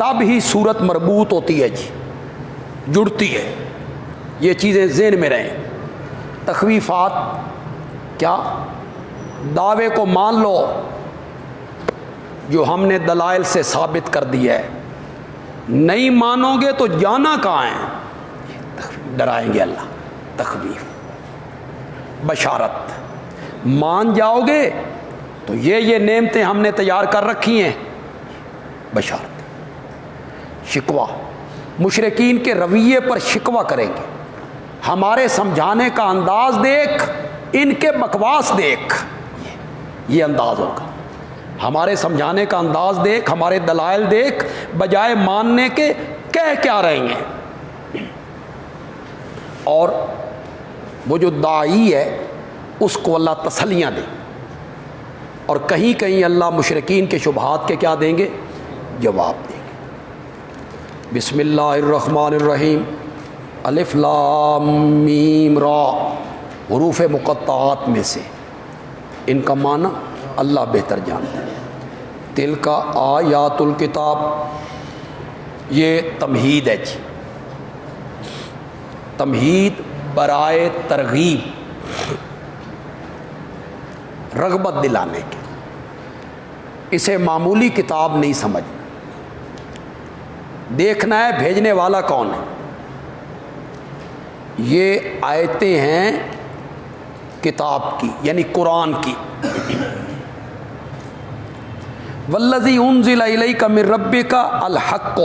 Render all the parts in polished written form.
تب ہی صورت مربوط ہوتی ہے جی، جڑتی ہے۔ یہ چیزیں ذہن میں رہیں۔ تخویفات کیا؟ دعوے کو مان لو جو ہم نے دلائل سے ثابت کر دیا ہے، نہیں مانو گے تو جانا کہاں ہے؟ ڈرائیں گے اللہ۔ تخویف، بشارت۔ مان جاؤ گے تو یہ نعمتیں ہم نے تیار کر رکھی ہیں، بشارت۔ شکوہ، مشرکین کے رویے پر شکوہ کریں گے، ہمارے سمجھانے کا انداز دیکھ، ان کے بکواس دیکھ، یہ انداز ہوگا۔ ہمارے سمجھانے کا انداز دیکھ، ہمارے دلائل دیکھ، بجائے ماننے کے کہہ کیا رہے ہیں۔ اور وہ جو داعی ہے اس کو اللہ تسلیاں دے، اور کہیں کہیں اللہ مشرکین کے شبہات کے کیا دیں گے؟ جواب دیں گے۔ بسم اللہ الرحمن الرحیم، الف لام میم را، حروف مقطعات میں سے، ان کا معنی اللہ بہتر جانتا ہے۔ تلک آیات الکتاب، یہ تمہید ہے جی، تمہید برائے ترغیب، رغبت دلانے کے۔ اسے معمولی کتاب نہیں سمجھنا، دیکھنا ہے بھیجنے والا کون ہے۔ یہ آیتیں ہیں کتاب کی، یعنی قرآن کی۔ والذی انزل الیک من ربک الحق،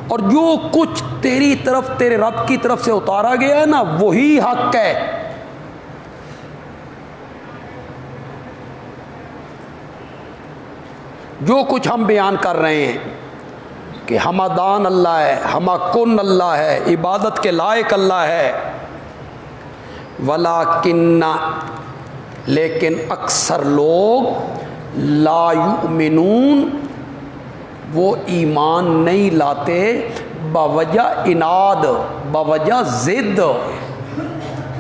اور جو کچھ تیری طرف، تیرے رب کی طرف سے اتارا گیا ہے نا، وہی حق ہے۔ جو کچھ ہم بیان کر رہے ہیں کہ ہمدان اللہ ہے، ہمہ کن اللہ ہے، عبادت کے لائق اللہ ہے، ولیکن، لیکن اکثر لوگ لا یؤمنون، وہ ایمان نہیں لاتے، بوجہ اناد، بوجہ ضد۔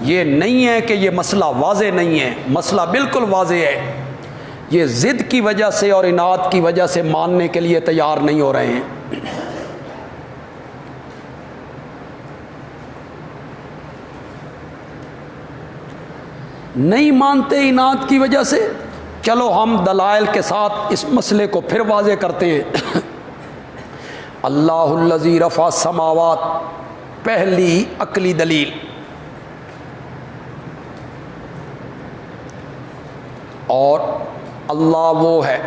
یہ نہیں ہے کہ یہ مسئلہ واضح نہیں ہے، مسئلہ بالکل واضح ہے، یہ ضد کی وجہ سے اور اناد کی وجہ سے ماننے کے لیے تیار نہیں ہو رہے ہیں۔ نہیں مانتے اناد کی وجہ سے۔ چلو ہم دلائل کے ساتھ اس مسئلے کو پھر واضح کرتے ہیں۔ اللہ الذی رفع السماوات، پہلی عقلی دلیل، اور اللہ وہ ہے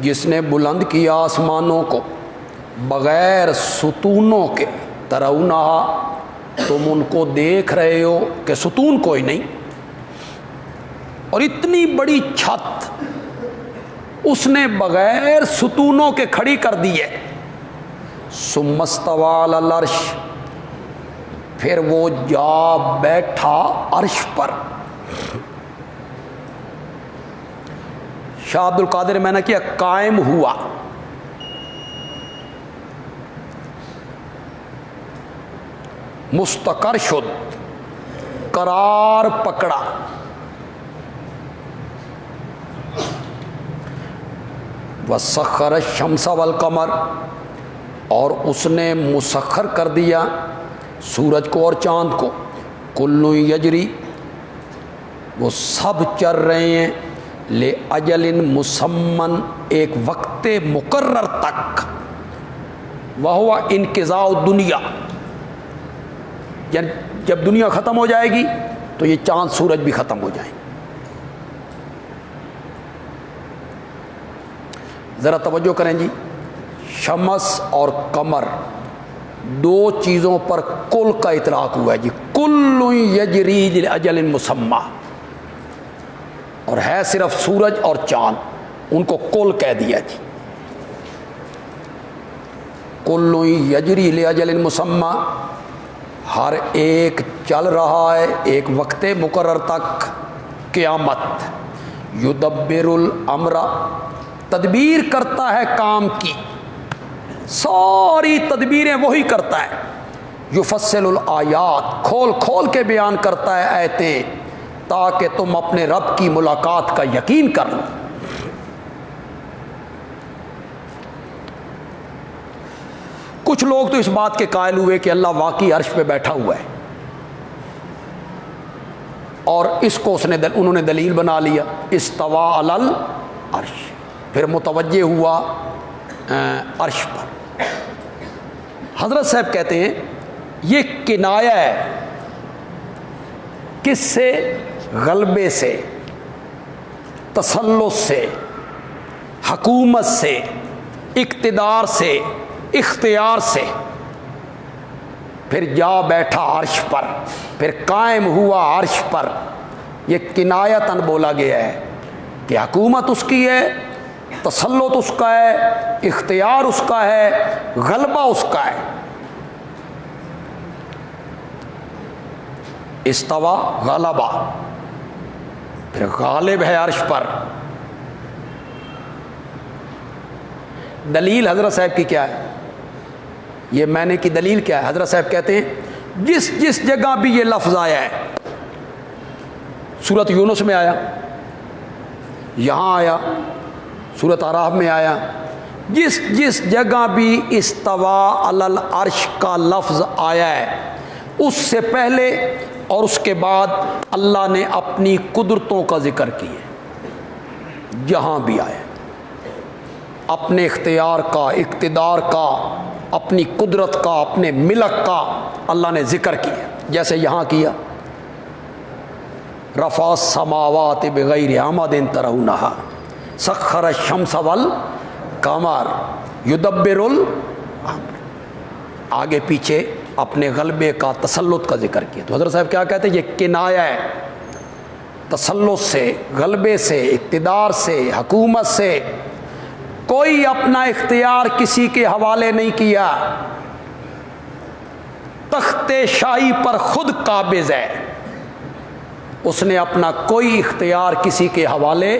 جس نے بلند کیا آسمانوں کو بغیر ستونوں کے، ترونہا، تم ان کو دیکھ رہے ہو کہ ستون کوئی نہیں، اور اتنی بڑی چھت اس نے بغیر ستونوں کے کھڑی کر دی ہے۔ ثم استوی علی العرش، پھر وہ جا بیٹھا عرش پر۔ شاہ عبد القادر میں نے کیا قائم ہوا، مستقر شد، قرار پکڑا۔ وسخر الشمس والقمر، اور اس نے مسخر کر دیا سورج کو اور چاند کو، کل یجری، وہ سب چل رہے ہیں، لأجل مسمن، ایک وقت مقرر تک، وہو انقضاء الدنیا، یعنی جب دنیا ختم ہو جائے گی تو یہ چاند سورج بھی ختم ہو جائیں گے۔ ذرا توجہ کریں جی، شمس اور قمر دو چیزوں پر کل کا اطلاق ہوا ہے جی، کل یجری لاجل مسمى، اور ہے صرف سورج اور چاند، ان کو کل کہہ دیا جی۔ کل یجری لاجل مسمى، ہر ایک چل رہا ہے ایک وقت مقرر تک، قیامت۔ یدبر الامر، تدبیر کرتا ہے کام کی، ساری تدبیریں وہی کرتا ہے۔ یفصل الآیات، کھول کھول کے بیان کرتا ہے آیتیں، تاکہ تم اپنے رب کی ملاقات کا یقین کر لو۔ کچھ لوگ تو اس بات کے قائل ہوئے کہ اللہ واقعی عرش پہ بیٹھا ہوا ہے، اور اس کو انہوں نے دلیل بنا لیا، استوا علی العرش، پھر متوجہ ہوا عرش پر۔ حضرت صاحب کہتے ہیں یہ کنایہ ہے، کس سے؟ غلبے سے، تسلط سے، حکومت سے، اقتدار سے، اختیار سے، پھر جا بیٹھا عرش پر، پھر قائم ہوا عرش پر۔ یہ کنایتاً بولا گیا ہے کہ حکومت اس کی ہے، تسلط اس کا ہے، اختیار اس کا ہے، غلبہ اس کا ہے۔ استوا غلبہ، پھر غالب ہے عرش پر۔ دلیل حضرت صاحب کی کیا ہے؟ یہ میں نے کی دلیل کیا ہے؟ حضرت صاحب کہتے ہیں جس جس جگہ بھی یہ لفظ آیا ہے، سورۃ یونس میں آیا، یہاں آیا، سورۃ اعراف میں آیا، جس جس جگہ بھی استوا علی العرش کا لفظ آیا ہے، اس سے پہلے اور اس کے بعد اللہ نے اپنی قدرتوں کا ذکر کیا، جہاں بھی آیا اپنے اختیار کا، اقتدار کا، اپنی قدرت کا، اپنے ملک کا اللہ نے ذکر کیا۔ جیسے یہاں کیا، رفع السماوات بغیر عمد ترونہا سخر الشمس والقمر یدبر الامر، آگے پیچھے اپنے غلبے کا، تسلط کا ذکر کیا۔ تو حضرت صاحب کیا کہتے ہیں؟ یہ کنایہ ہے، تسلط سے، غلبے سے، اقتدار سے، حکومت سے۔ کوئی اپنا اختیار کسی کے حوالے نہیں کیا، تخت شاہی پر خود قابض ہے، اس نے اپنا کوئی اختیار کسی کے حوالے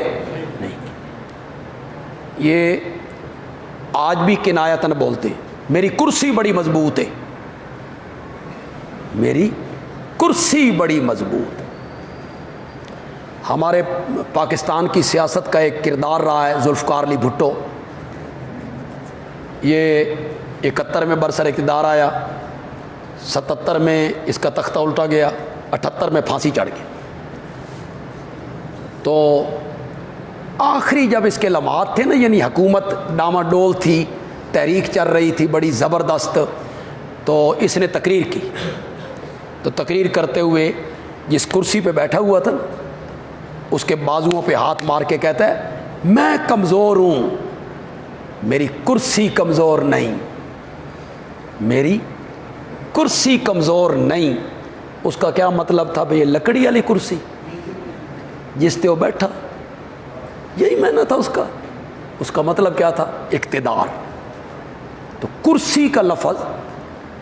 نہیں کیا۔ یہ آج بھی کنایتاً بولتے ہیں میری کرسی بڑی مضبوط ہے، میری کرسی بڑی مضبوط ہے۔ ہمارے پاکستان کی سیاست کا ایک کردار رہا ہے ذوالفقار علی بھٹو، یہ 71 میں برسر اقتدار آیا، 77 میں اس کا تختہ الٹا گیا، 78 میں پھانسی چڑھ گئی۔ تو آخری جب اس کے لمحات تھے نا، یعنی حکومت ڈاماڈول تھی، تحریک چل رہی تھی بڑی زبردست، تو اس نے تقریر کی، تو تقریر کرتے ہوئے جس کرسی پہ بیٹھا ہوا تھا اس کے بازوؤں پہ ہاتھ مار کے کہتا ہے میں کمزور ہوں، میری کرسی کمزور نہیں، میری کرسی کمزور نہیں۔ اس کا کیا مطلب تھا؟ بھئی یہ لکڑی والی کرسی جس پہ وہ بیٹھا، یہی معنی تھا اس کا۔ اس کا مطلب کیا تھا؟ اقتدار۔ تو کرسی کا لفظ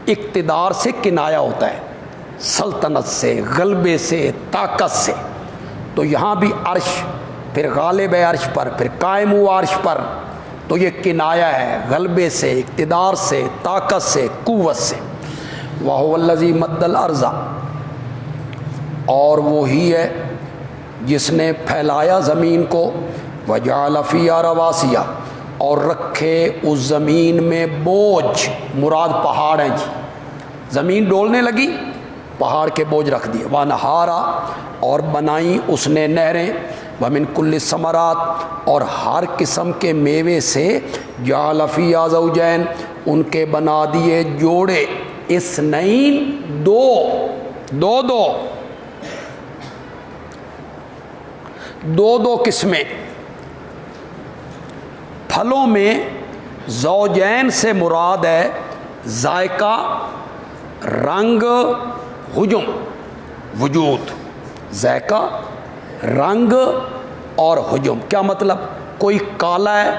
اقتدار سے کنایہ ہوتا ہے، سلطنت سے، غلبے سے، طاقت سے۔ تو یہاں بھی عرش، پھر غالب ہے عرش پر، پھر قائم ہوا عرش پر، تو یہ کنایہ ہے غلبے سے، اقتدار سے، طاقت سے، قوت سے۔ وَهُوَ الَّذِي مَدَّ الْأَرْضَ، اور وہی ہے جس نے پھیلایا زمین کو، وَجَعَلَ فِيهَا رَوَاسِيَ، اور رکھے اس زمین میں بوجھ، مراد پہاڑ ہیں جی، زمین ڈولنے لگی، پہاڑ کے بوجھ رکھ دیے۔ وَأَنْهَارًا، اور بنائیں اس نے نہریں، وَمِن كُلِّ الثَّمَرَاتِ، اور ہر قسم کے میوے سے، جَعَلَ فِيهَا زَوْجَيْنِ، ان کے بنا دیے جوڑے، اثنین، دو قسمیں۔ پھلوں میں زوجین سے مراد ہے ذائقہ، رنگ، حجم، وجود۔ ذائقہ، رنگ اور حجم کیا مطلب؟ کوئی کالا ہے،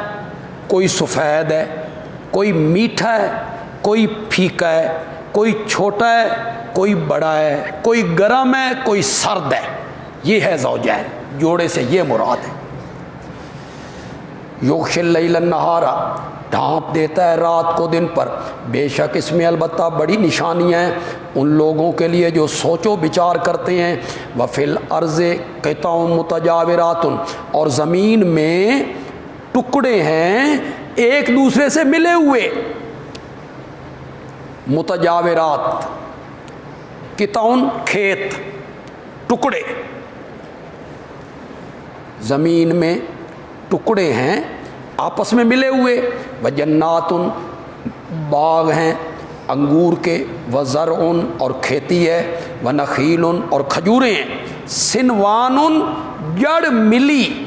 کوئی سفید ہے، کوئی میٹھا ہے، کوئی پھیکا ہے، کوئی چھوٹا ہے، کوئی بڑا ہے، کوئی گرم ہے، کوئی سرد ہے۔ یہ ہے زوجین، جوڑے سے یہ مراد ہے۔ یغشی اللیل النہار، ڈھانپ دیتا ہے رات کو دن پر، بے شک اس میں البتہ بڑی نشانیاں ہیں ان لوگوں کے لیے جو سوچ و بچار کرتے ہیں۔ وفی الارض قطع متجاورات، اور زمین میں ٹکڑے ہیں ایک دوسرے سے ملے ہوئے، متجاورات، قطعن کھیت، ٹکڑے، زمین میں ٹکڑے ہیں آپس میں ملے ہوئے، وجنات، باغ ہیں انگور کے، وزرع، اور کھیتی ہے، ونخیل، اور کھجوریں ہیں، سنوان، جڑ ملی،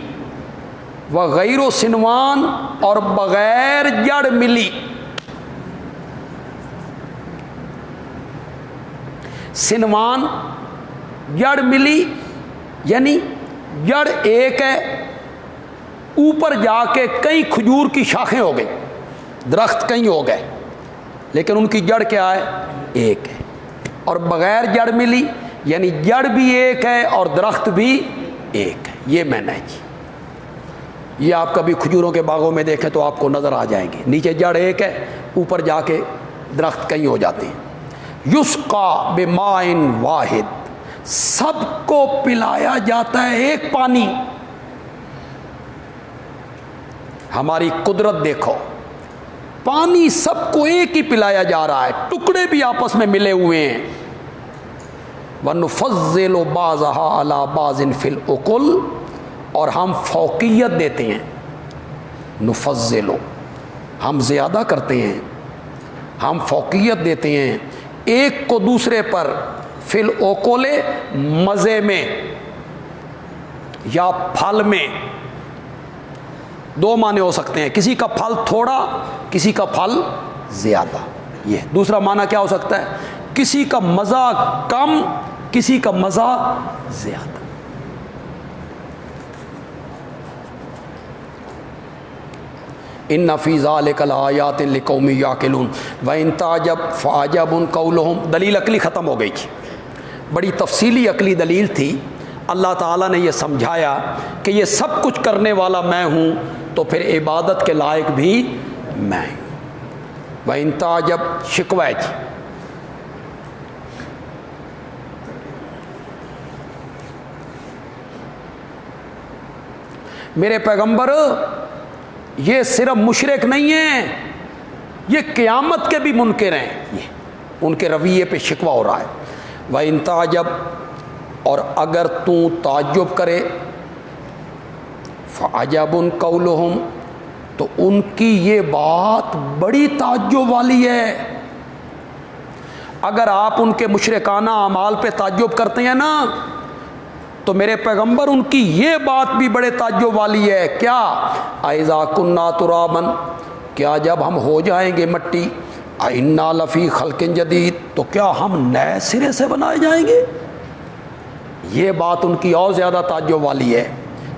وغیر سنوان، اور بغیر جڑ ملی۔ سنوان جڑ ملی یعنی جڑ ایک ہے، اوپر جا کے کئی کھجور کی شاخیں ہو گئی، درخت کئی ہو گئے، لیکن ان کی جڑ کیا ہے؟ ایک ہے۔ اور بغیر جڑ ملی یعنی جڑ بھی ایک ہے اور درخت بھی ایک ہے۔ یہ معنی ہے جی۔ یہ آپ کبھی کھجوروں کے باغوں میں دیکھیں تو آپ کو نظر آ جائیں گے، نیچے جڑ ایک ہے، اوپر جا کے درخت کئی ہو جاتے ہیں۔ یسقا بماء واحد، سب کو پلایا جاتا ہے ایک پانی۔ ہماری قدرت دیکھو، پانی سب کو ایک ہی پلایا جا رہا ہے، ٹکڑے بھی آپس میں ملے ہوئے ہیں۔ وَنُفَضِّلُ بَعْضَهَا عَلَى بَعْضٍ فِي الْأُكُلِ، اور ہم فوقیت دیتے ہیں، نفضل، ہم زیادہ کرتے ہیں، ہم فوقیت دیتے ہیں ایک کو دوسرے پر، فی الأُكُلِ، مزے میں یا پھل میں۔ دو معنی ہو سکتے ہیں، کسی کا پھل تھوڑا، کسی کا پھل زیادہ۔ یہ دوسرا معنی کیا ہو سکتا ہے؟ کسی کا مزہ کم، کسی کا مزہ زیادہ۔ ان فی ذلک لآیات لقوم یعقلون وان تعجب فعجب قولہم۔ دلیل عقلی ختم ہو گئی تھی، بڑی تفصیلی عقلی دلیل تھی۔ اللہ تعالیٰ نے یہ سمجھایا کہ یہ سب کچھ کرنے والا میں ہوں، تو پھر عبادت کے لائق بھی میں ہوں۔ وان تعجب شکوہ جی، میرے پیغمبر یہ صرف مشرک نہیں ہیں، یہ قیامت کے بھی منکر ہیں، یہ ان کے رویے پہ شکوہ ہو رہا ہے۔ وَإِن تَعْجَبْ، اور اگر تو تعجب کرے، فَعَجَبٌ قَوْلُهُمْ، تو ان کی یہ بات بڑی تعجب والی ہے۔ اگر آپ ان کے مشرکانہ اعمال پہ تعجب کرتے ہیں نا، تو میرے پیغمبر ان کی یہ بات بھی بڑے تعجب والی ہے۔ کیا؟ اِذَا كُنَّا تُرَابًا، کیا جب ہم ہو جائیں گے مٹی، اِنَّا لَفِي خَلْقٍ جَدِيدٍ، تو کیا ہم نئے سرے سے بنائے جائیں گے؟ یہ بات ان کی اور زیادہ تعجب والی ہے،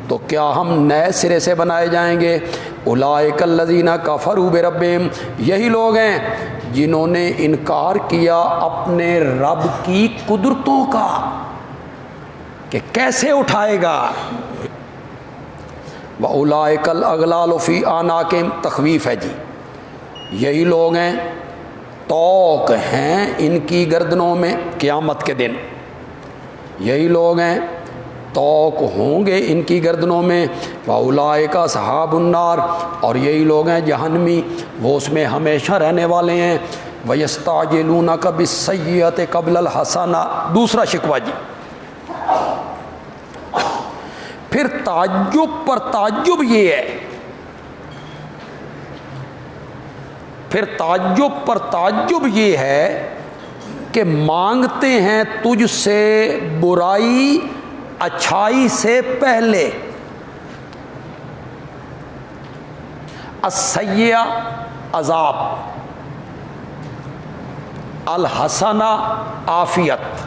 تو کیا ہم نئے سرے سے بنائے جائیں گے؟ اولئک الذین کفروا بربہم، یہی لوگ ہیں جنہوں نے انکار کیا اپنے رب کی قدرتوں کا کہ کیسے اٹھائے گا۔ وَأُولَئِكَ الْأَغْلَالُ فِي أَعْنَاقِهِمْ، تخویف ہے جی، یہی لوگ ہیں توق ہیں ان کی گردنوں میں قیامت کے دن، یہی لوگ ہیں توق ہوں گے ان کی گردنوں میں۔ وَأُولَئِكَ أَصْحَابُ النَّارِ، اور یہی لوگ ہیں جہنمی، وہ اس میں ہمیشہ رہنے والے ہیں۔ وَيَسْتَعْجِلُونَكَ بِالسَّيِّئَةِ قَبْلَ الْحَسَنَةِ، دوسرا شکوہ جی۔ پھر تعجب پر تعجب یہ ہے، پھر تعجب پر تعجب یہ ہے کہ مانگتے ہیں تجھ سے برائی اچھائی سے پہلے۔ السیئہ عذاب، الحسنہ عافیت۔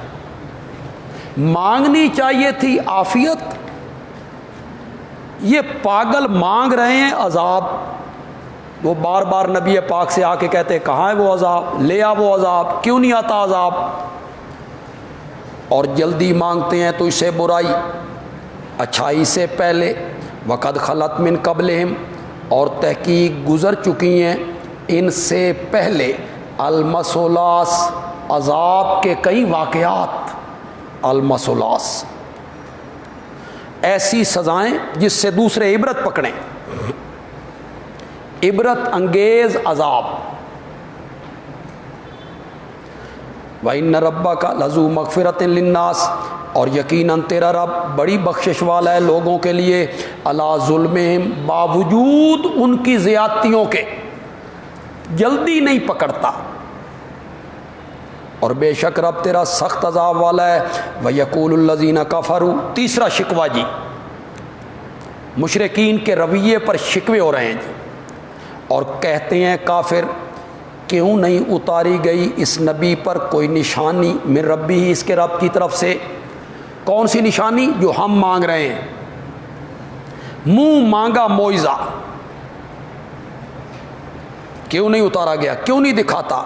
مانگنی چاہیے تھی عافیت، یہ پاگل مانگ رہے ہیں عذاب۔ وہ بار بار نبی پاک سے آ کے کہتے کہاں ہے وہ عذاب، لے آ وہ عذاب، کیوں نہیں آتا عذاب؟ اور جلدی مانگتے ہیں تو اس سے برائی اچھائی سے پہلے۔ وقد خلت من قبلہم، اور تحقیق گزر چکی ہیں ان سے پہلے، المثلاث، عذاب کے کئی واقعات، المثلاث، ایسی سزائیں جس سے دوسرے عبرت پکڑیں، عبرت انگیز عذاب۔ وَإِنَّ رَبَّكَ لَذُو مَغْفِرَةٍ لِلنَّاسِ، اور یقیناً تیرا رب بڑی بخشش والا ہے لوگوں کے لیے، عَلَىٰ ظُلْمِهِمْ، باوجود ان کی زیادتیوں کے، جلدی نہیں پکڑتا، اور بے شک رب تیرا سخت عذاب والا ہے۔ وَيَقُولُ الَّذِينَ كَفَرُوا، تیسرا شکوہ جی، مشرکین کے رویے پر شکوے ہو رہے ہیں جی، اور کہتے ہیں کافر کیوں نہیں اتاری گئی اس نبی پر کوئی نشانی من ربی، اس کے رب کی طرف سے۔ کون سی نشانی؟ جو ہم مانگ رہے ہیں، منہ مانگا معجزہ، کیوں نہیں اتارا گیا، کیوں نہیں دکھاتا؟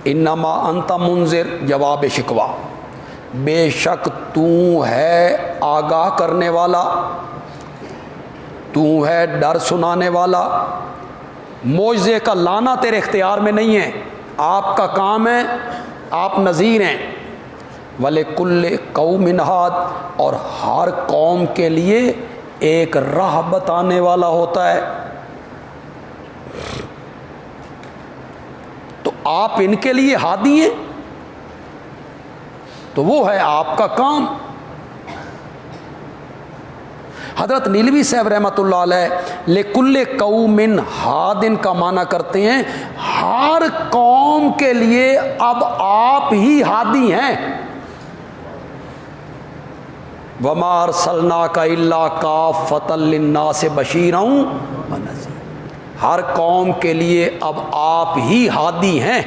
انما انت منذر، جواب شکوہ، بے شک تو ہے آگاہ کرنے والا، تو ہے ڈر سنانے والا، معجزے کا لانا تیرے اختیار میں نہیں ہے، آپ کا کام ہے، آپ نذیر ہیں۔ وَلِكُلِّ قَوْمٍ هَادٍ، اور ہر قوم کے لیے ایک راہ بتانے والا ہوتا ہے، تو آپ ان کے لیے ہادی ہیں، تو وہ ہے آپ کا کام۔ حضرت نیلوی صاحب رحمۃ اللہ علیہ لِكُلِّ قَوْمٍ ہادٍ کا معنی کرتے ہیں ہر قوم کے لیے اب آپ ہی ہادی ہیں۔ وَمَا أَرْسَلْنَاكَ إِلَّا كَافَّةً لِلنَّاسِ بَشِيرًا وَنَذِيرًا، ہر قوم کے لیے اب آپ ہی ہادی ہیں۔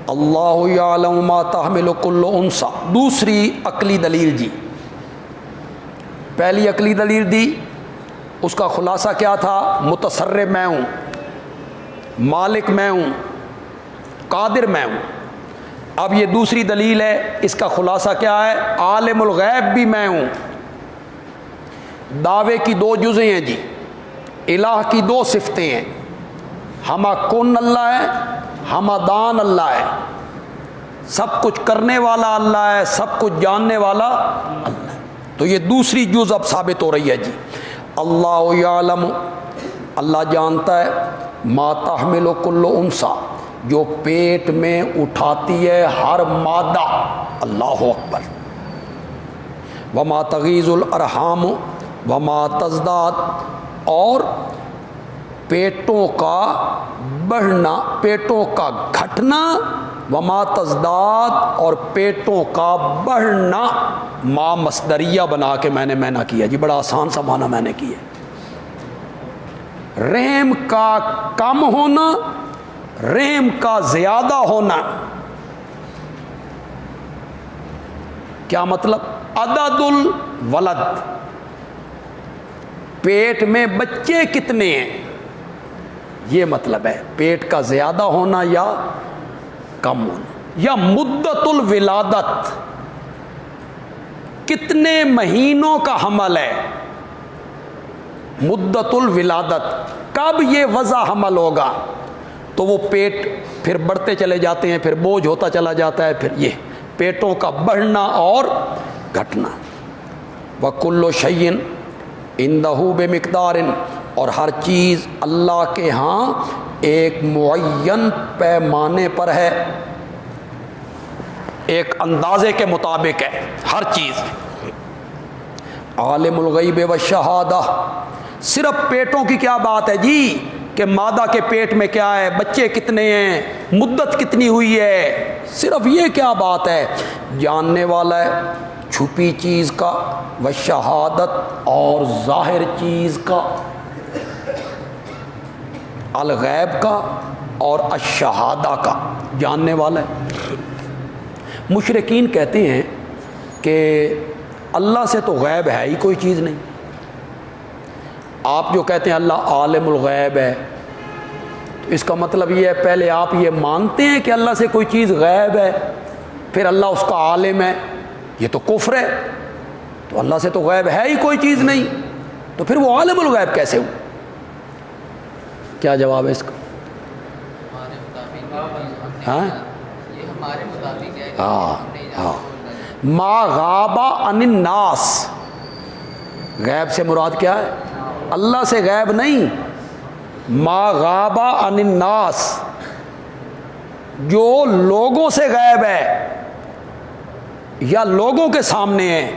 اللہ یعلم ما تحمل کل انثی، دوسری عقلی دلیل جی، پہلی عقلی دلیل دی، اس کا خلاصہ کیا تھا؟ متصرف میں ہوں، مالک میں ہوں، قادر میں ہوں۔ اب یہ دوسری دلیل ہے، اس کا خلاصہ کیا ہے؟ عالم الغیب بھی میں ہوں۔ دعوے کی دو جزیں ہیں جی، الہ کی دو صفتیں ہیں، ہمہ کن اللہ ہے، ہمہ دان اللہ ہے، سب کچھ کرنے والا اللہ ہے، سب کچھ جاننے والا اللہ ہے۔ تو یہ دوسری جز اب ثابت ہو رہی ہے جی، اللہ یعلم، اللہ جانتا ہے، ما تحمل کل انثی، جو پیٹ میں اٹھاتی ہے ہر مادہ، اللہ اکبر، وما تغیض الارحام وما تزداد، اور پیٹوں کا بڑھنا، پیٹوں کا گھٹنا، وما تزداد، اور پیٹوں کا بڑھنا، ما مصدریہ بنا کے میں نے معنی کیا جی، بڑا آسان سا معنی میں نے کیا، رحم کا کم ہونا، رحم کا زیادہ ہونا۔ کیا مطلب؟ عدد الولد، پیٹ میں بچے کتنے ہیں، یہ مطلب ہے، پیٹ کا زیادہ ہونا یا کم ہونا۔ یا مدت الولادت، کتنے مہینوں کا حمل ہے، مدت الولادت، کب یہ وضع حمل ہوگا، تو وہ پیٹ پھر بڑھتے چلے جاتے ہیں، پھر بوجھ ہوتا چلا جاتا ہے، پھر یہ پیٹوں کا بڑھنا اور گھٹنا۔ وَكُلُّ شَيْءٍ عِندَهُ بِمِقْدَارٍ، اور ہر چیز اللہ کے ہاں ایک معین پیمانے پر ہے، ایک اندازے کے مطابق ہے ہر چیز۔ عالم الغیب والشہادہ، صرف پیٹوں کی کیا بات ہے جی، کہ مادہ کے پیٹ میں کیا ہے، بچے کتنے ہیں، مدت کتنی ہوئی ہے، صرف یہ کیا بات ہے، جاننے والا ہے چھپی چیز کا، والشہادت، اور ظاہر چیز کا، الغیب کا اور الشہادہ کا، جاننے والا ہے۔ مشرکین کہتے ہیں کہ اللہ سے تو غیب ہے ہی کوئی چیز نہیں، آپ جو کہتے ہیں اللہ عالم الغیب ہے، تو اس کا مطلب یہ ہے پہلے آپ یہ مانتے ہیں کہ اللہ سے کوئی چیز غیب ہے، پھر اللہ اس کا عالم ہے، یہ تو کفر ہے، تو اللہ سے تو غیب ہے ہی کوئی چیز نہیں، تو پھر وہ عالم الغیب کیسے ہو؟ کیا جواب ہے اس کا؟ ہاں ہاں، ما غاب عن الناس، غیب سے مراد کیا ہے؟ اللہ سے غیب نہیں، ما غاب عن الناس، جو لوگوں سے غائب ہے یا لوگوں کے سامنے ہے.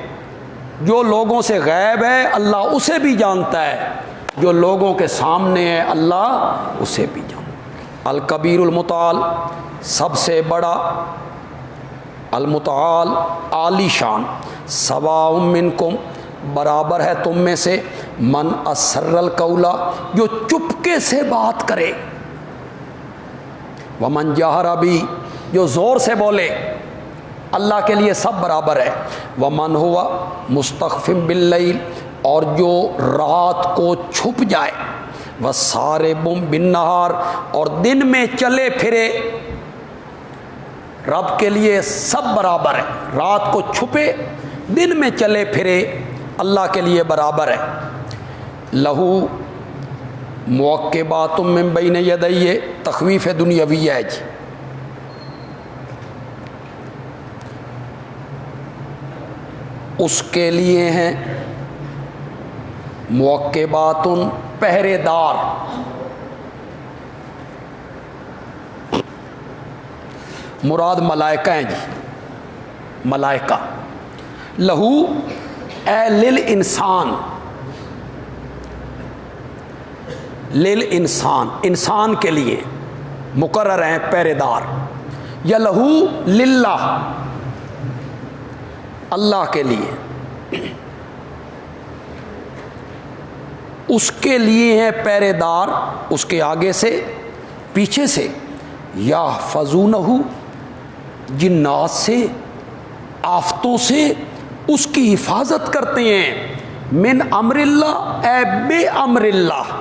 جو لوگوں سے غائب ہے اللہ اسے بھی جانتا ہے, جو لوگوں کے سامنے ہے اللہ اسے بھی جانتا ہے. الکبیر المتعال, سب سے بڑا, المتعال عالی شان. سواء منکم, برابر ہے تم میں سے, من اسر القولا, جو چپکے سے بات کرے, ومن جہر بھی, جو زور سے بولے. اللہ کے لیے سب برابر ہے. ومن ہوا مستخف باللیل, اور جو رات کو چھپ جائے. وسارب بالنہار, اور دن میں چلے پھرے. رب کے لیے سب برابر ہے, رات کو چھپے دن میں چلے پھرے, اللہ کے لیے برابر ہے. لہو معقبات من بین یدیہ, تخویف دنیاوی ہے جی. اس کے لیے ہیں معقبات, پہرے دار. مراد ملائکہ ہیں جی, ملائکہ. لہو اے لل انسان, لل انسان, انسان کے لیے مقرر ہیں پہرے دار. یا لہو للہ, اللہ کے لیے, اس کے لیے ہیں پہرے دار, اس کے آگے سے پیچھے سے. یحفظونہ, جنات سے, آفتوں سے اس کی حفاظت کرتے ہیں. من امر اللہ, اے بے امر اللہ,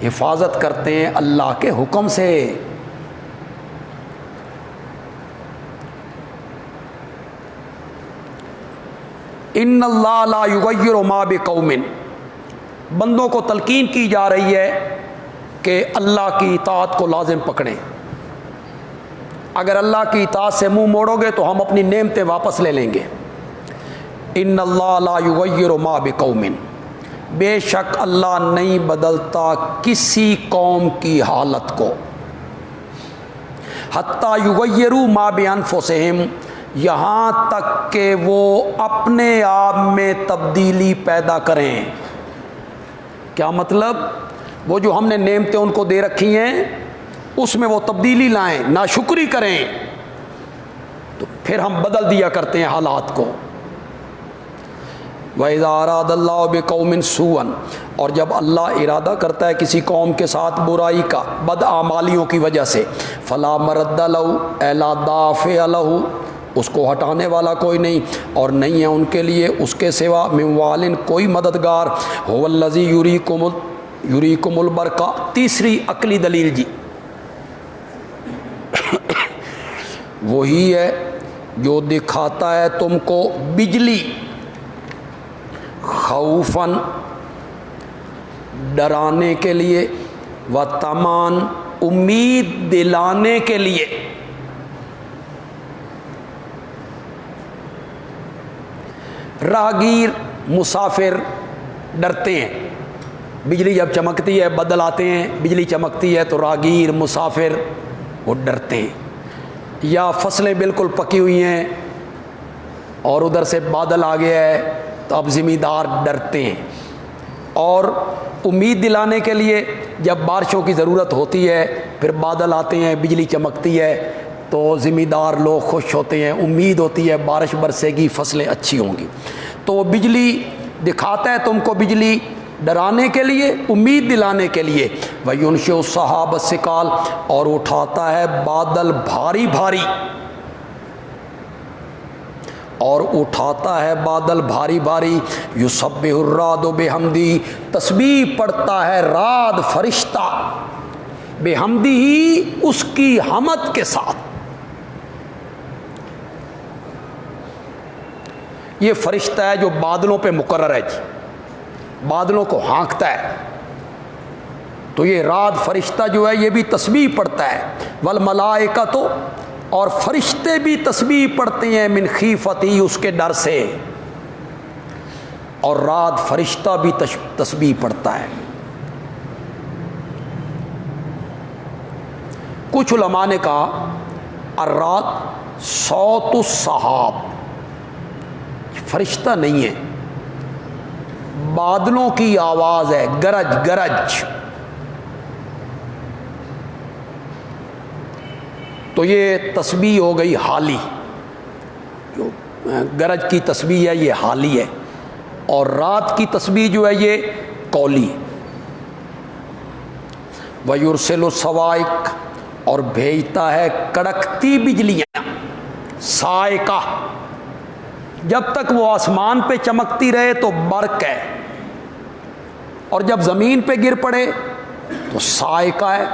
حفاظت کرتے ہیں اللہ کے حکم سے. ان اللہ لا یغیر ما بقوم, بندوں کو تلقین کی جا رہی ہے کہ اللہ کی اطاعت کو لازم پکڑیں. اگر اللہ کی اطاعت سے منہ موڑو گے تو ہم اپنی نعمتیں واپس لے لیں گے. ان اللہ لا یغیر ما بقوم, بے شک اللہ نہیں بدلتا کسی قوم کی حالت کو. حتی یغیروا ما بانفسہم, یہاں تک کہ وہ اپنے آپ میں تبدیلی پیدا کریں. کیا مطلب؟ وہ جو ہم نے نعمتیں ان کو دے رکھی ہیں اس میں وہ تبدیلی لائیں, ناشکری کریں, تو پھر ہم بدل دیا کرتے ہیں حالات کو. وَإِذَا أَرَادَ اللَّهُ بِقَوْمٍ سُوءًا, اور جب اللہ ارادہ کرتا ہے کسی قوم کے ساتھ برائی کا, بد اعمالیوں کی وجہ سے, فَلَا مَرَدَّ لَهُ, اَيْ لَا دَافِعَ لَهُ, اس کو ہٹانے والا کوئی نہیں, اور نہیں ہے ان کے لیے اس کے سوا, من والٍ, کوئی مددگار. هُوَ الَّذِي یُرِیکُمُ الْبَرْقَ, تیسری عقلی دلیل جی, وہی ہے جو دکھاتا ہے تم کو بجلی, خوفاً, ڈرانے کے لیے, و طمعاً, امید دلانے کے لیے. راہگیر مسافر ڈرتے ہیں, بجلی جب چمکتی ہے, بدل آتے ہیں, بجلی چمکتی ہے تو راہگیر مسافر وہ ڈرتے ہیں. یا فصلیں بالکل پکی ہوئی ہیں اور ادھر سے بادل آ گیا ہے تو اب زمیندار ڈرتے ہیں. اور امید دلانے کے لیے جب بارشوں کی ضرورت ہوتی ہے, پھر بادل آتے ہیں, بجلی چمکتی ہے تو زمیندار لوگ خوش ہوتے ہیں, امید ہوتی ہے بارش برسے گی, فصلیں اچھی ہوں گی. تو وہ بجلی دکھاتا ہے تم کو, بجلی ڈرانے کے لیے, امید دلانے کے لیے. وَيُنشِئُ السَّحَابَ الثِّقَالَ, اور اٹھاتا ہے بادل بھاری بھاری, اور اٹھاتا ہے بادل بھاری بھاری. یسبح الرعد بحمدہ, تسبیح پڑھتا ہے رعد فرشتہ, بحمدہ, اس کی حمد کے ساتھ. یہ فرشتہ ہے جو بادلوں پہ مقرر ہے جی, بادلوں کو ہانکتا ہے. تو یہ رعد فرشتہ جو ہے یہ بھی تسبیح پڑھتا ہے. والملائکۃ, اور فرشتے بھی تسبیح پڑھتے ہیں, من خیفتی, اس کے ڈر سے. اور رعد فرشتہ بھی تسبیح پڑھتا ہے. کچھ علماء نے کہا الرعد صوت السحاب، فرشتہ نہیں ہے، بادلوں کی آواز ہے، گرج گرج. تو یہ تسبیح ہو گئی حالی، جو گرج کی تسبیح ہے یہ حالی ہے، اور رات کی تسبیح جو ہے یہ قولی. وَيُرْسِلُ الصَّوَاعِقَ، اور بھیجتا ہے کڑکتی بجلیاں، صاعقہ، جب تک وہ آسمان پہ چمکتی رہے تو برق ہے، اور جب زمین پہ گر پڑے تو صاعقہ ہے.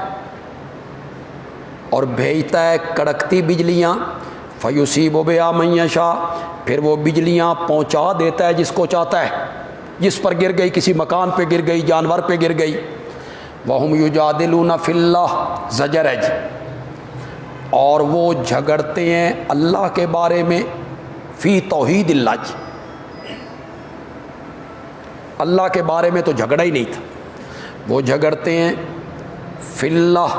اور بھیجتا ہے کڑکتی بجلیاں، فَيُصِيبُ بِهَا مَن يَشَاءُ، پھر وہ بجلیاں پہنچا دیتا ہے جس کو چاہتا ہے، جس پر گر گئی، کسی مکان پہ گر گئی، جانور پہ گر گئی. وَهُمْ يُجَادِلُونَ فِي اللَّهِ زَجَرَجْ، اور وہ جھگڑتے ہیں اللہ کے بارے میں، فی توحید اللہ جی، اللہ کے بارے میں تو جھگڑا ہی نہیں تھا، وہ جھگڑتے ہیں فی اللہ،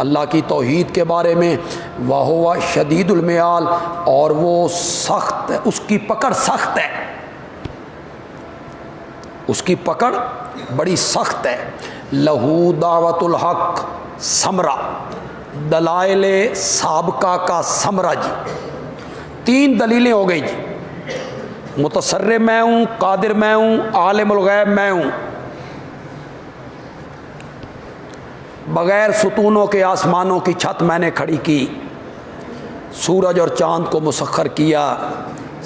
اللہ کی توحید کے بارے میں. وَهُوَ شَدِيدُ الْمِعَالِ، اور وہ سخت ہے، اس کی پکڑ سخت ہے، اس کی پکڑ بڑی سخت ہے. لَهُ دعوت الحق ثمرہ، دلائل سابقہ کا ثمرہ جی. 3 دلیلیں ہو گئی جی، متصرف میں ہوں، قادر میں ہوں، عالم الغیب میں ہوں. بغیر ستونوں کے آسمانوں کی چھت میں نے کھڑی کی، سورج اور چاند کو مسخر کیا،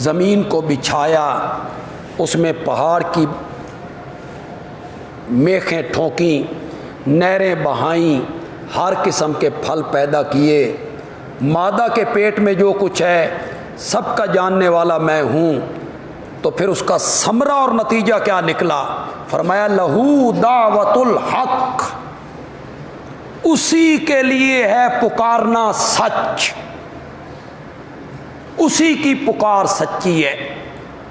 زمین کو بچھایا، اس میں پہاڑ کی میخیں ٹھونکیں، نہریں بہائیں، ہر قسم کے پھل پیدا کیے، مادہ کے پیٹ میں جو کچھ ہے سب کا جاننے والا میں ہوں. تو پھر اس کا ثمرہ اور نتیجہ کیا نکلا؟ فرمایا لہو دعوت الحق، اسی کے لیے ہے پکارنا سچ، اسی کی پکار سچی ہے،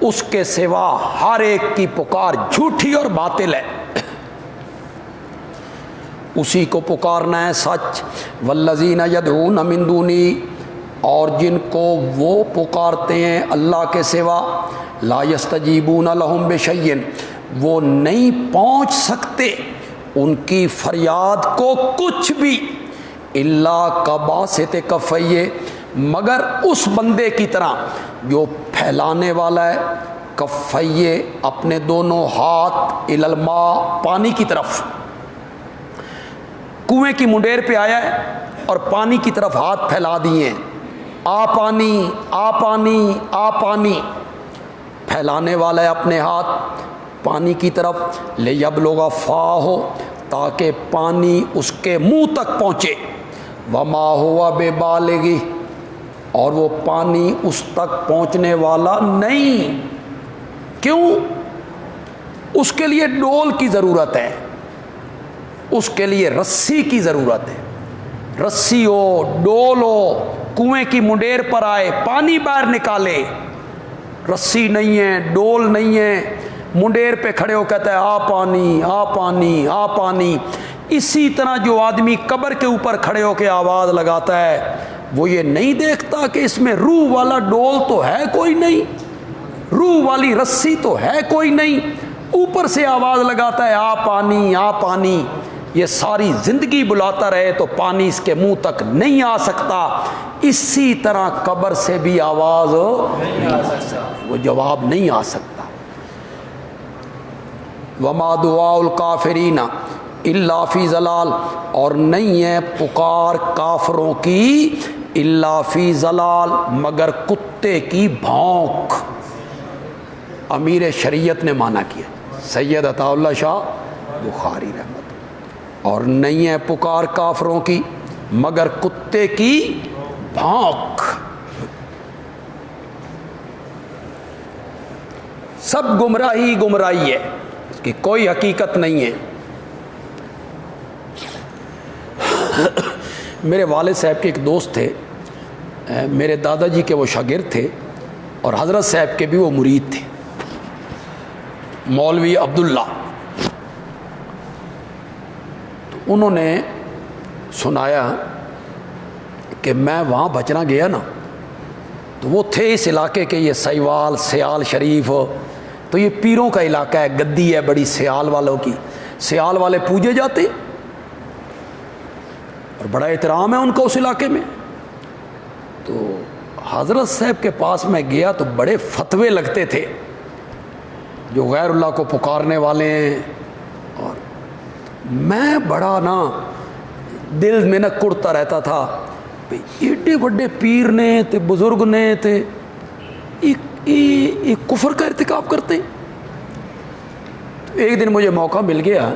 اس کے سوا ہر ایک کی پکار جھوٹی اور باطل ہے، اسی کو پکارنا ہے سچ. والذین یدعون من دونی، اور جن کو وہ پکارتے ہیں اللہ کے سوا، لا یستجیبون لہم بشیء، وہ نہیں پہنچ سکتے ان کی فریاد کو کچھ بھی، الا کباسط کفیہ، مگر اس بندے کی طرح جو پھیلانے والا ہے کفیہ، اپنے دونوں ہاتھ، الی الماء، پانی کی طرف. کنویں کی منڈیر پہ آیا ہے اور پانی کی طرف ہاتھ پھیلا دیے ہیں، آ پانی آ پانی آ پانی، پھیلانے والا ہے اپنے ہاتھ پانی کی طرف. لیبلغ فاہ، تاکہ پانی اس کے منہ تک پہنچے. وما ہوا ببالغ، اور وہ پانی اس تک پہنچنے والا نہیں. کیوں؟ اس کے لیے ڈول کی ضرورت ہے، اس کے لیے رسی کی ضرورت ہے. رسی ہو، ڈول ہو، کنویں کی منڈیر پر آئے، پانی باہر نکالے، رسی نہیں ہے، ڈول نہیں ہے، منڈیر پہ کھڑے ہو کہتا ہے آ پانی آ پانی آ پانی. اسی طرح جو آدمی قبر کے اوپر کھڑے ہو کے آواز لگاتا ہے، وہ یہ نہیں دیکھتا کہ اس میں روح والا ڈول تو ہے کوئی نہیں، روح والی رسی تو ہے کوئی نہیں، اوپر سے آواز لگاتا ہے آ پانی آ پانی. یہ ساری زندگی بلاتا رہے تو پانی اس کے منہ تک نہیں آ سکتا. اسی طرح قبر سے بھی آواز نہیں آ سکتا، وہ جواب نہیں آ سکتا. وما دعاء الکافرین الا فی ضلال، اور نہیں ہے پکار کافروں کی الا فی ضلال، مگر کتے کی بھونک. امیر شریعت نے مانا کیا، سید عطا اللہ شاہ بخاری رحمت. اور نہیں ہے پکار کافروں کی مگر کتے کی بھونک. سب گمراہی گمراہی ہے، اس کی کوئی حقیقت نہیں ہے. میرے والد صاحب کے ایک دوست تھے، میرے دادا جی کے وہ شاگرد تھے، اور حضرت صاحب کے بھی وہ مرید تھے، مولوی عبداللہ. تو انہوں نے سنایا کہ میں وہاں بچنا گیا نا تو وہ تھے اس علاقے کے، یہ سیوال سیال شریف، تو یہ پیروں کا علاقہ ہے، گدی ہے بڑی سیال والوں کی، سیال والے پوجے جاتے اور بڑا احترام ہے ان کا اس علاقے میں۔ تو حضرت صاحب کے پاس میں گیا تو بڑے فتوے لگتے تھے جو غیر اللہ کو پکارنے والے ہیں، اور میں بڑا نا دل میں نہ کڑتا رہتا تھا، ایڈے بڑے پیر نے تے بزرگ نے تے ایک کفر کا ارتکاب کرتے۔ ایک دن مجھے موقع مل گیا،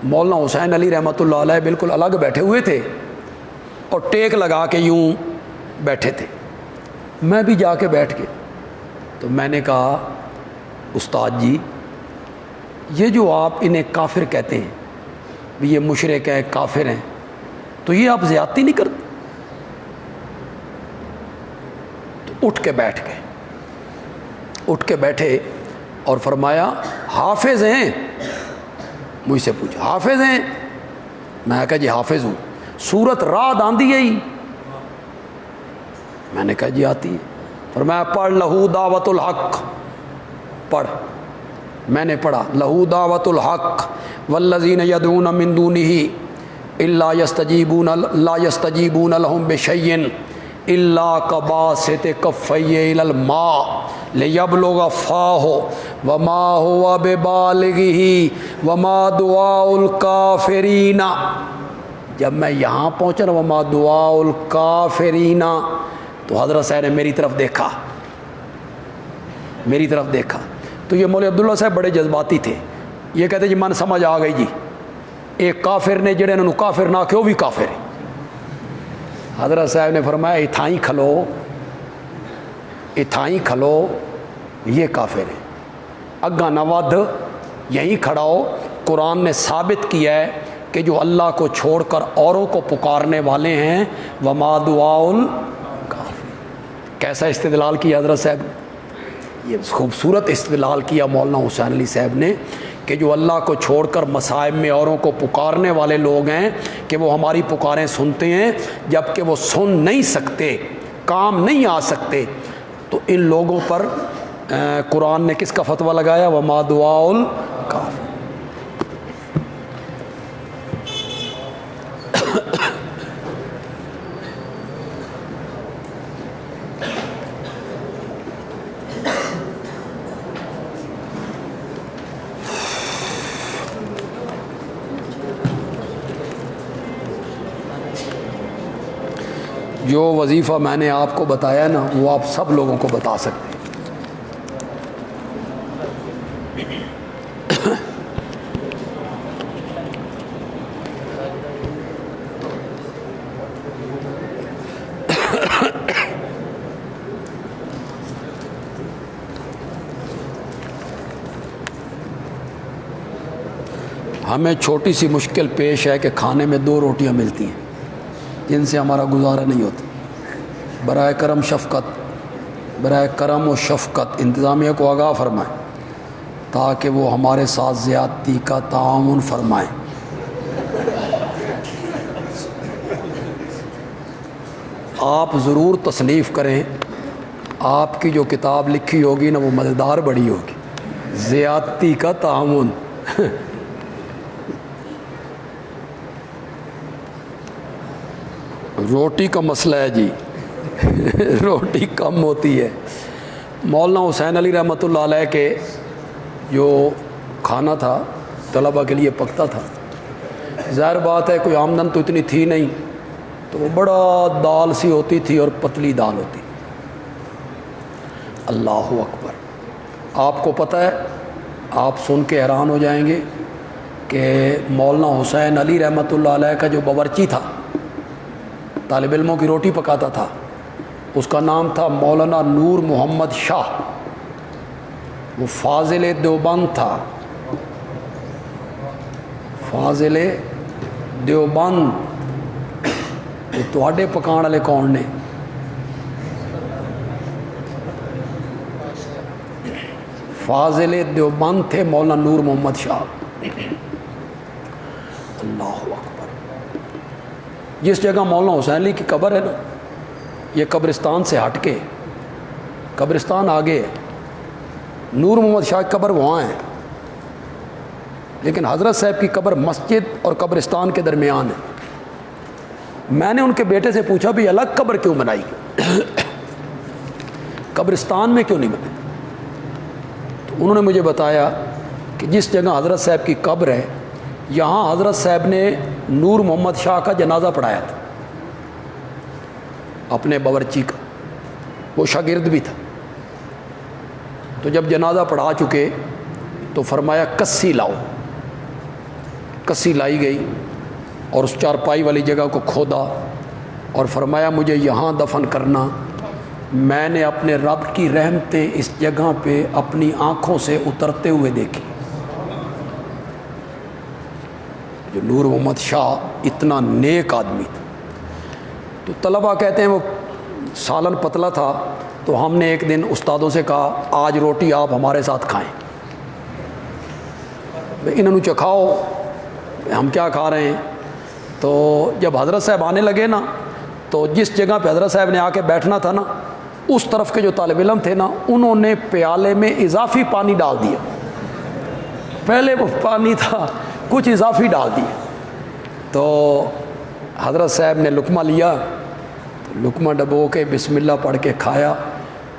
مولانا حسین علی رحمۃ اللہ علیہ بالکل الگ بیٹھے ہوئے تھے اور ٹیک لگا کے یوں بیٹھے تھے، میں بھی جا کے بیٹھ کے تو میں نے کہا استاد جی یہ جو آپ انہیں کافر کہتے ہیں، بھی یہ مشرک ہیں کافر ہیں، تو یہ آپ زیادتی نہیں کرتے؟ تو اٹھ کے بیٹھ گئے، اٹھ کے بیٹھے اور فرمایا حافظ ہیں؟ مجھ سے پوچھا حافظ ہیں؟ میں کہا جی حافظ ہوں۔ سورت رعد آندھی ہے ہی؟ میں نے کہا جی آتی ہے۔ فرمایا پڑھ لہو دعوت الحق، پڑھ۔ میں نے پڑھا لہو دعوت الحق والذین یدعون من دونہ الا یستجیبون لا یستجیبون لهم بشیء الا کباسط کفیہ الی الماء لیبلغ فاہ وما هو ببالغہ وما دعاء الکافرین۔ جب میں یہاں پہنچا نا وما دعاء الکافرین، تو حضرت صاحب نے میری طرف دیکھا، میری طرف دیکھا تو یہ مولوی عبداللہ صاحب بڑے جذباتی تھے، یہ کہتے جی من سمجھ آ گئی جی، ایک کافر نے جڑے انہوں کافر نہ کہو بھی کافر ہے۔ حضرت صاحب نے فرمایا اتھائیں کھلو، اتھائیں کھلو، یہ کافر ہے، اگا نہ ود، یہیں کھڑا ہو۔ قرآن نے ثابت کیا ہے کہ جو اللہ کو چھوڑ کر اوروں کو پکارنے والے ہیں وما دعاء الکافر۔ کیسا استدلال کیا حضرت صاحب نے، یہ خوبصورت استدلال کیا مولانا حسین علی صاحب نے کہ جو اللہ کو چھوڑ کر مصائب میں اوروں کو پکارنے والے لوگ ہیں کہ وہ ہماری پکاریں سنتے ہیں، جب کہ وہ سن نہیں سکتے، کام نہیں آ سکتے، تو ان لوگوں پر قرآن نے کس کا فتویٰ لگایا؟ وما دعاء الکافر۔ جو وظیفہ میں نے آپ کو بتایا نا وہ آپ سب لوگوں کو بتا سکتے ہیں۔ ہمیں چھوٹی سی مشکل پیش ہے کہ کھانے میں 2 روٹیاں ملتی ہیں جن سے ہمارا گزارا نہیں ہوتا۔ برائے کرم شفقت، برائے کرم و شفقت انتظامیہ کو آگاہ فرمائیں تاکہ وہ ہمارے ساتھ زیادتی کا تعاون فرمائیں۔ آپ ضرور تصنیف کریں، آپ کی جو کتاب لکھی ہوگی نا وہ مزیدار بڑی ہوگی، زیادتی کا تعاون۔ روٹی کا مسئلہ ہے جی، روٹی کم ہوتی ہے۔ مولانا حسین علی رحمۃ اللہ علیہ کے جو کھانا تھا طلبہ کے لیے پکتا تھا، ظاہر بات ہے کوئی آمدن تو اتنی تھی نہیں، تو وہ بڑا دال سی ہوتی تھی اور پتلی دال ہوتی۔ اللہ اکبر! آپ کو پتہ ہے، آپ سن کے حیران ہو جائیں گے کہ مولانا حسین علی رحمۃ اللہ علیہ کا جو باورچی تھا، طالب علموں کی روٹی پکاتا تھا، اس کا نام تھا مولانا نور محمد شاہ، وہ فاضل دیوبند تھا، فاضل دیوبند۔ تواڈے پکان والے کون نے؟ فاضل دیوبند تھے مولانا نور محمد شاہ۔ اللہ اکبر! جس جگہ مولانا حسین علی کی قبر ہے نا، یہ قبرستان سے ہٹ کے قبرستان آگے ہے، نور محمد شاہ کی قبر وہاں ہے، لیکن حضرت صاحب کی قبر مسجد اور قبرستان کے درمیان ہے۔ میں نے ان کے بیٹے سے پوچھا بھی الگ قبر کیوں بنائی، قبرستان میں کیوں نہیں بنائی؟ تو انہوں نے مجھے بتایا کہ جس جگہ حضرت صاحب کی قبر ہے یہاں حضرت صاحب نے نور محمد شاہ کا جنازہ پڑھایا تھا، اپنے باورچی کا، وہ شاگرد بھی تھا۔ تو جب جنازہ پڑھا چکے تو فرمایا کسی لاؤ، کسی لائی گئی اور اس چارپائی والی جگہ کو کھودا اور فرمایا مجھے یہاں دفن کرنا، میں نے اپنے رب کی رحمتیں اس جگہ پہ اپنی آنکھوں سے اترتے ہوئے دیکھی۔ جو نور محمد شاہ اتنا نیک آدمی تھا۔ تو طلبہ کہتے ہیں وہ سالن پتلا تھا، تو ہم نے ایک دن استادوں سے کہا آج روٹی آپ ہمارے ساتھ کھائیں، انہوں نے چکھاؤ ہم کیا کھا رہے ہیں۔ تو جب حضرت صاحب آنے لگے نا، تو جس جگہ پہ حضرت صاحب نے آ کے بیٹھنا تھا نا، اس طرف کے جو طالب علم تھے نا، انہوں نے پیالے میں اضافی پانی ڈال دیا، پہلے وہ پانی تھا کچھ اضافی ڈال دیا۔ تو حضرت صاحب نے لقمہ لیا، لقمہ ڈبو کے بسم اللہ پڑھ کے کھایا،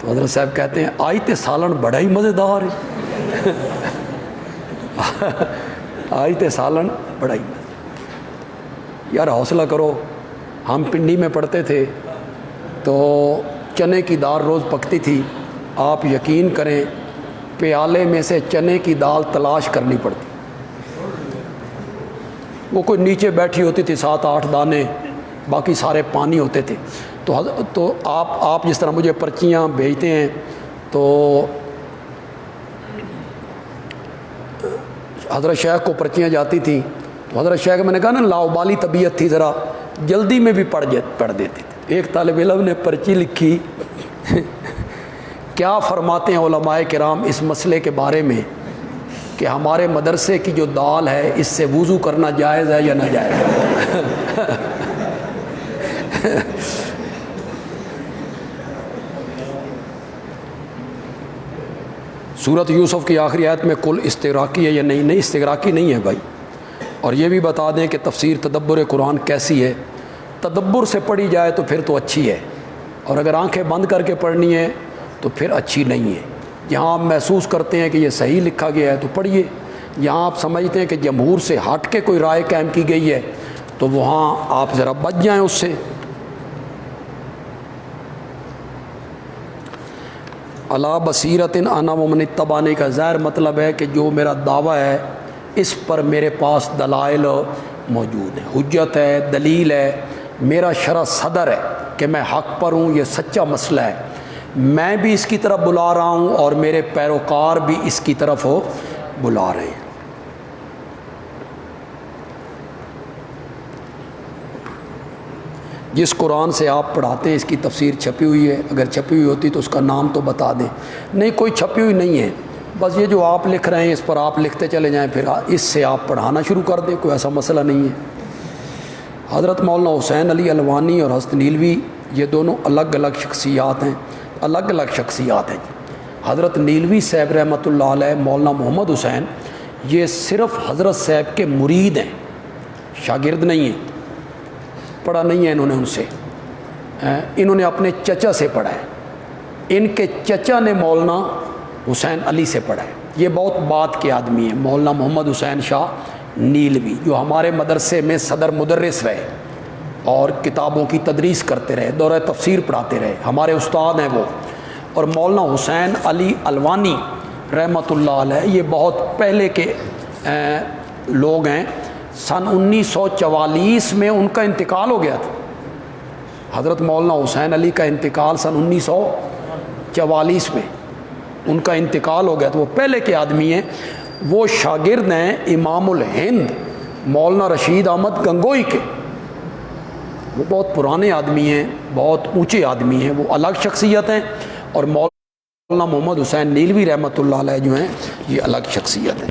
تو حضرت صاحب کہتے ہیں آئی تے سالن بڑا ہی مزیدار ہے، آئی تے سالن بڑا ہی مزیدار۔ یار حوصلہ کرو، ہم پنڈی میں پڑھتے تھے تو چنے کی دال روز پکتی تھی، آپ یقین کریں پیالے میں سے چنے کی دال تلاش کرنی پڑتی، وہ کوئی نیچے بیٹھی ہوتی تھی 7-8 دانے، باقی سارے پانی ہوتے تھے۔ تو آپ جس طرح مجھے پرچیاں بھیجتے ہیں، تو حضرت شیخ کو پرچیاں جاتی تھیں، تو حضرت شیخ میں نے کہا نا لاؤبالی طبیعت تھی، ذرا جلدی میں بھی پڑھ دیتے تھے۔ ایک طالب علم نے پرچی لکھی کیا فرماتے ہیں علماء کرام اس مسئلے کے بارے میں کہ ہمارے مدرسے کی جو دال ہے اس سے وضو کرنا جائز ہے یا ناجائز ہے؟ سورۃ یوسف کی آخری آیت میں کل استغراقی ہے یا نہیں استغراقی نہیں ہے بھائی۔ اور یہ بھی بتا دیں کہ تفسیر تدبر قرآن کیسی ہے، تدبر سے پڑھی جائے تو پھر تو اچھی ہے، اور اگر آنکھیں بند کر کے پڑھنی ہے تو پھر اچھی نہیں ہے۔ جہاں آپ محسوس کرتے ہیں کہ یہ صحیح لکھا گیا ہے تو پڑھیے، جہاں آپ سمجھتے ہیں کہ جمہور سے ہٹ کے کوئی رائے قائم کی گئی ہے تو وہاں آپ ذرا بچ جائیں اس سے۔ علی بصیرۃ انا ومن اتبعنی کا ظاہر مطلب ہے کہ جو میرا دعویٰ ہے اس پر میرے پاس دلائل موجود ہیں، حجت ہے، دلیل ہے، میرا شرح صدر ہے کہ میں حق پر ہوں، یہ سچا مسئلہ ہے، میں بھی اس کی طرف بلا رہا ہوں اور میرے پیروکار بھی اس کی طرف بلا رہے ہیں۔ جس قرآن سے آپ پڑھاتے ہیں اس کی تفسیر چھپی ہوئی ہے، اگر چھپی ہوئی ہوتی تو اس کا نام تو بتا دیں۔ نہیں، کوئی چھپی ہوئی نہیں ہے، بس یہ جو آپ لکھ رہے ہیں اس پر آپ لکھتے چلے جائیں، پھر اس سے آپ پڑھانا شروع کر دیں، کوئی ایسا مسئلہ نہیں ہے۔ حضرت مولانا حسین علی الوانی اور حضرت نیلوی یہ دونوں الگ الگ شخصیات ہیں، الگ الگ شخصیات ہیں۔ حضرت نیلوی صاحب رحمۃ اللہ علیہ، مولانا محمد حسین، یہ صرف حضرت صاحب کے مرید ہیں، شاگرد نہیں ہیں، پڑھا نہیں ہے انہوں نے ان سے، انہوں نے اپنے چچا سے پڑھا ہے، ان کے چچا نے مولانا حسین علی سے پڑھا ہے۔ یہ بہت بات کے آدمی ہیں، مولانا محمد حسین شاہ نیلوی، جو ہمارے مدرسے میں صدر مدرس رہے اور کتابوں کی تدریس کرتے رہے، دورہ تفسیر پڑھاتے رہے، ہمارے استاد ہیں وہ۔ اور مولانا حسین علی الوانی رحمۃ اللہ علیہ، یہ بہت پہلے کے لوگ ہیں، سن 1944 میں ان کا انتقال ہو گیا تھا۔ حضرت مولانا حسین علی کا انتقال سن 1944 میں ان کا انتقال ہو گیا تھا، وہ پہلے کے آدمی ہیں۔ وہ شاگرد ہیں امام الہند مولانا رشید احمد گنگوئی کے، وہ بہت پرانے آدمی ہیں، بہت اونچے آدمی ہیں، وہ الگ شخصیت ہیں۔ اور مولانا محمد حسین نیلوی رحمۃ اللہ علیہ جو ہیں یہ الگ شخصیت ہیں۔